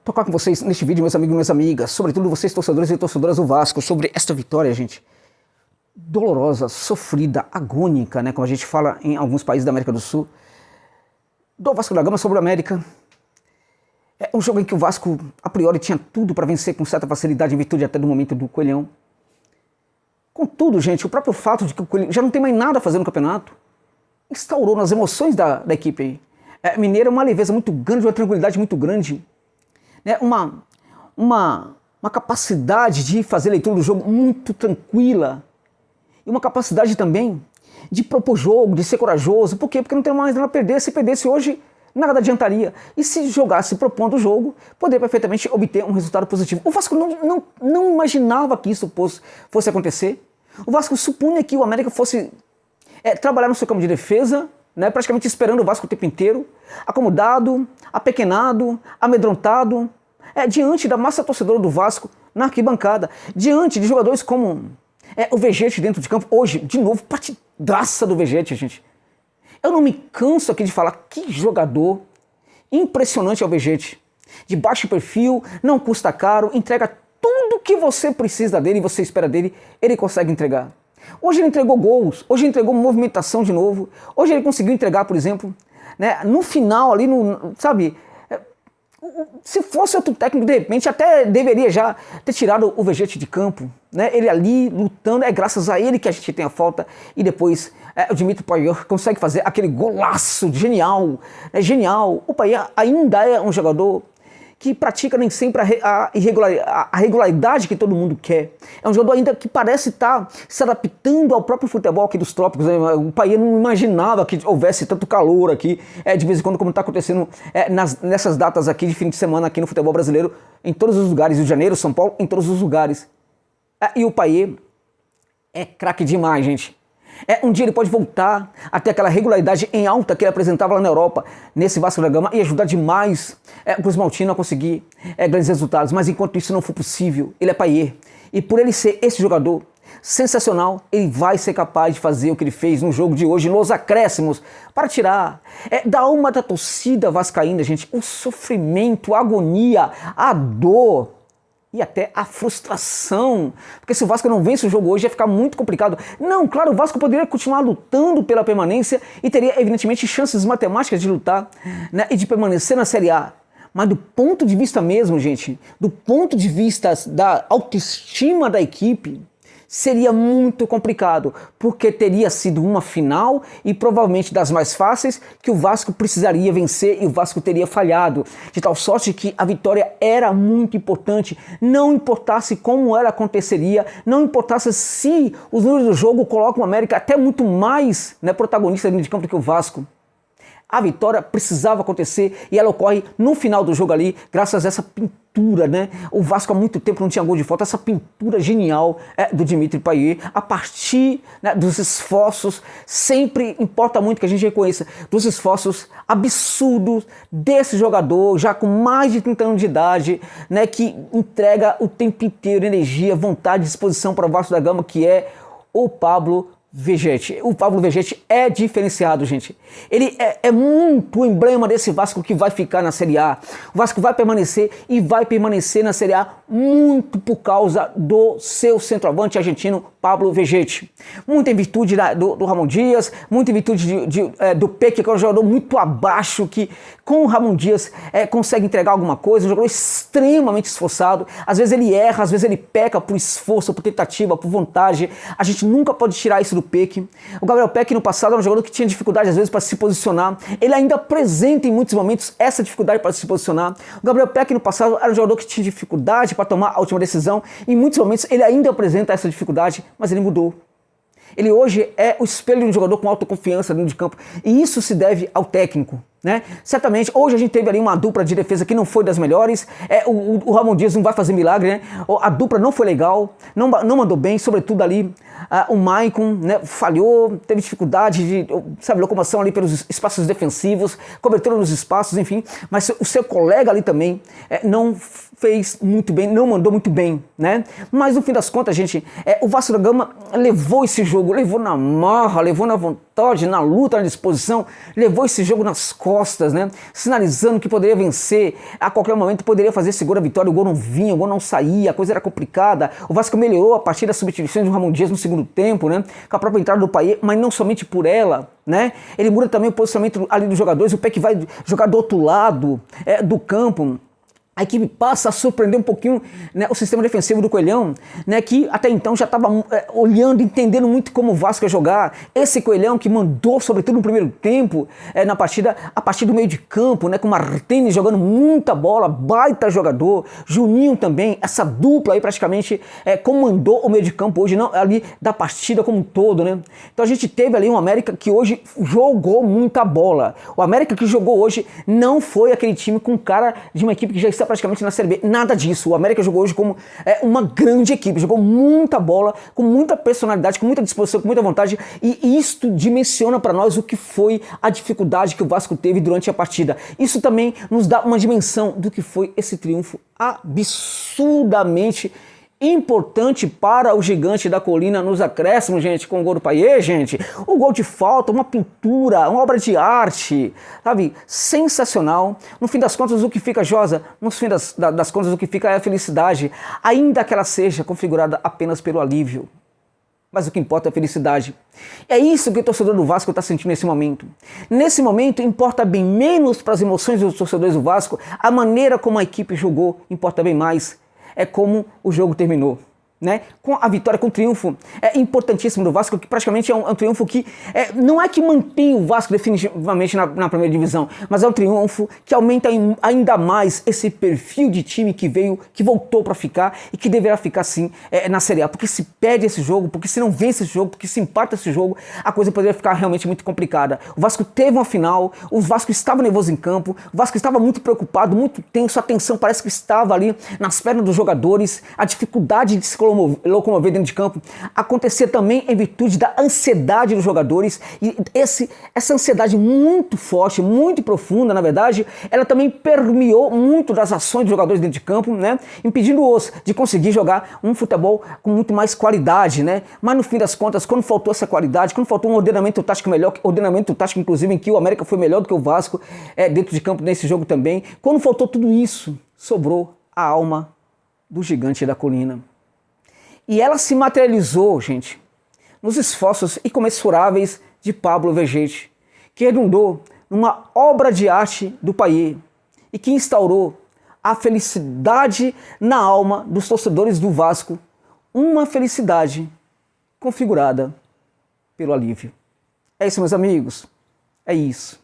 tocar com vocês neste vídeo, meus amigos e minhas amigas, sobretudo vocês torcedores e torcedoras do Vasco, sobre esta vitória, gente, dolorosa, sofrida, agônica, né, como a gente fala em alguns países da América do Sul, do Vasco da Gama sobre o América. É um jogo em que o Vasco, a priori, tinha tudo para vencer com certa facilidade, em virtude até do momento do Coelhão. Contudo, gente, o próprio fato de que o Coelhão já não tem mais nada a fazer no campeonato, instaurou nas emoções da equipe aí. Mineiro é uma leveza muito grande, uma tranquilidade muito grande, né? uma capacidade de fazer leitura do jogo muito tranquila e uma capacidade também de propor jogo, de ser corajoso. Por quê? Porque não tem mais nada a perder. Se perdesse hoje, nada adiantaria. E se jogasse propondo o jogo, poderia perfeitamente obter um resultado positivo. O Vasco não imaginava que isso fosse acontecer. O Vasco supunha que o América fosse trabalhar no seu campo de defesa, né, praticamente esperando o Vasco o tempo inteiro, acomodado, apequenado, amedrontado, diante da massa torcedora do Vasco na arquibancada, diante de jogadores como o Vegete dentro de campo. Hoje, de novo, partidaça do Vegete, gente. Eu não me canso aqui de falar que jogador impressionante é o Vegete. De baixo perfil, não custa caro, entrega tudo que você precisa dele e você espera dele, ele consegue entregar. Hoje ele entregou gols, hoje ele entregou movimentação de novo, hoje ele conseguiu entregar, por exemplo, né, no final ali, sabe, se fosse outro técnico, de repente, até deveria já ter tirado o Vegete de campo, né, ele ali lutando, é graças a ele que a gente tem a falta, e depois o Dimitri Payet consegue fazer aquele golaço genial, genial. O Payet ainda é um jogador que pratica nem sempre a regularidade que todo mundo quer. É um jogador ainda que parece estar se adaptando ao próprio futebol aqui dos trópicos. O Payet não imaginava que houvesse tanto calor aqui, de vez em quando, como está acontecendo nessas datas aqui de fim de semana aqui no futebol brasileiro, em todos os lugares, Rio de Janeiro, São Paulo, em todos os lugares. E o Payet é craque demais, gente. Um dia ele pode voltar a ter aquela regularidade em alta que ele apresentava lá na Europa, nesse Vasco da Gama, e ajudar demais o Cruz Maltino a conseguir grandes resultados. Mas enquanto isso não for possível, ele é Payet. E por ele ser esse jogador sensacional, ele vai ser capaz de fazer o que ele fez no jogo de hoje, nos acréscimos, para tirar da alma da torcida vascaína, gente, o sofrimento, a agonia, a dor e até a frustração, porque se o Vasco não vence o jogo hoje ia ficar muito complicado. Não, claro, o Vasco poderia continuar lutando pela permanência e teria evidentemente chances matemáticas de lutar, né, e de permanecer na Série A. Mas do ponto de vista mesmo, gente, do ponto de vista da autoestima da equipe, seria muito complicado, porque teria sido uma final e provavelmente das mais fáceis que o Vasco precisaria vencer e o Vasco teria falhado, de tal sorte que a vitória era muito importante, não importasse como ela aconteceria, não importasse se os números do jogo colocam o América até muito mais, né, protagonista dentro de campo do que o Vasco. A vitória precisava acontecer e ela ocorre no final do jogo ali, graças a essa pintura, né? O Vasco há muito tempo não tinha gol de falta, essa pintura genial do Dimitri Payet, a partir, né, dos esforços, sempre importa muito que a gente reconheça, dos esforços absurdos desse jogador, já com mais de 30 anos de idade, né, que entrega o tempo inteiro energia, vontade, disposição para o Vasco da Gama, que é o Pablo Vegete. O Pablo Vegete é diferenciado, gente. Ele é muito o emblema desse Vasco que vai ficar na Série A. O Vasco vai permanecer e vai permanecer na Série A muito por causa do seu centroavante argentino, Pablo Vegete. Muito em virtude do Ramon Dias, muito em virtude do Peque, que é um jogador muito abaixo, que com o Ramon Dias consegue entregar alguma coisa, um jogador extremamente esforçado. Às vezes ele erra, às vezes ele peca por esforço, por tentativa, por vontade. A gente nunca pode tirar isso do Peque. O Gabriel Peque no passado era um jogador que tinha dificuldade às vezes para se posicionar. Ele ainda apresenta em muitos momentos essa dificuldade para se posicionar. O Gabriel Peque no passado era um jogador que tinha dificuldade para tomar a última decisão. Em muitos momentos ele ainda apresenta essa dificuldade, mas ele mudou. Ele hoje é o espelho de um jogador com autoconfiança dentro de campo. E isso se deve ao técnico, né? Certamente, hoje a gente teve ali uma dupla de defesa que não foi das melhores. O Ramon Dias não vai fazer milagre, né? A dupla não foi legal, não mandou bem, sobretudo ali o Maicon, né, falhou, teve dificuldade de, sabe, locomoção ali pelos espaços defensivos, cobertura nos espaços, enfim. Mas o seu colega ali também não fez muito bem, não mandou muito bem, né? Mas no fim das contas, gente, o Vasco da Gama levou esse jogo, levou na marra, levou na vontade, na luta, na disposição, levou esse jogo nas costas. costas, né? Sinalizando que poderia vencer, a qualquer momento poderia fazer esse gol da vitória, o gol não vinha, o gol não saía, a coisa era complicada. O Vasco melhorou a partir das substituições do Ramon Dias no segundo tempo, né? Com a própria entrada do Payet, mas não somente por ela, né? Ele muda também o posicionamento ali dos jogadores, o Peck vai jogar do outro lado do campo. A equipe passa a surpreender um pouquinho, né, o sistema defensivo do Coelhão, né, que até então já estava olhando, entendendo muito como o Vasco ia jogar. Esse Coelhão que mandou, sobretudo no primeiro tempo, na partida, a partir do meio de campo, né, com o Martínez jogando muita bola, baita jogador, Juninho também, essa dupla aí praticamente comandou o meio de campo hoje, não, ali da partida como um todo, né. Então a gente teve ali um América que hoje jogou muita bola. O América que jogou hoje não foi aquele time com cara de uma equipe que já está praticamente na Série B, nada disso. O América jogou hoje como uma grande equipe, jogou muita bola, com muita personalidade, com muita disposição, com muita vontade, e isto dimensiona para nós o que foi a dificuldade que o Vasco teve durante a partida. Isso também nos dá uma dimensão do que foi esse triunfo absurdamente importante para o Gigante da Colina nos acréscimos, gente, com o gol do Payet, gente. O gol de falta, uma pintura, uma obra de arte, sabe? Sensacional. No fim das contas, o que fica, Josa? No fim das contas, o que fica é a felicidade, ainda que ela seja configurada apenas pelo alívio. Mas o que importa é a felicidade. É isso que o torcedor do Vasco está sentindo nesse momento. Nesse momento, importa bem menos para as emoções dos torcedores do Vasco, a maneira como a equipe jogou importa bem mais. É como o jogo terminou, né? Com a vitória, com o triunfo importantíssimo do Vasco, que praticamente é um triunfo que não é que mantém o Vasco definitivamente na primeira divisão, mas é um triunfo que aumenta ainda mais esse perfil de time que voltou para ficar e que deverá ficar sim na Série A, porque se perde esse jogo, porque se não vence esse jogo, porque se empata esse jogo, a coisa poderia ficar realmente muito complicada. O Vasco teve uma final, o Vasco estava nervoso em campo, o Vasco estava muito preocupado, muito tenso, a tensão parece que estava ali nas pernas dos jogadores, a dificuldade de se locomover dentro de campo acontecia também em virtude da ansiedade dos jogadores, e essa ansiedade muito forte, muito profunda, na verdade, ela também permeou muito das ações dos jogadores dentro de campo, né, impedindo-os de conseguir jogar um futebol com muito mais qualidade, né, mas no fim das contas, quando faltou essa qualidade, quando faltou um ordenamento tático melhor, ordenamento tático inclusive em que o América foi melhor do que o Vasco dentro de campo nesse jogo também, quando faltou tudo isso, sobrou a alma do Gigante da Colina. E ela se materializou, gente, nos esforços incomensuráveis de Pablo Vergete, que redundou numa obra de arte do Payet e que instaurou a felicidade na alma dos torcedores do Vasco, uma felicidade configurada pelo alívio. É isso, meus amigos, é isso.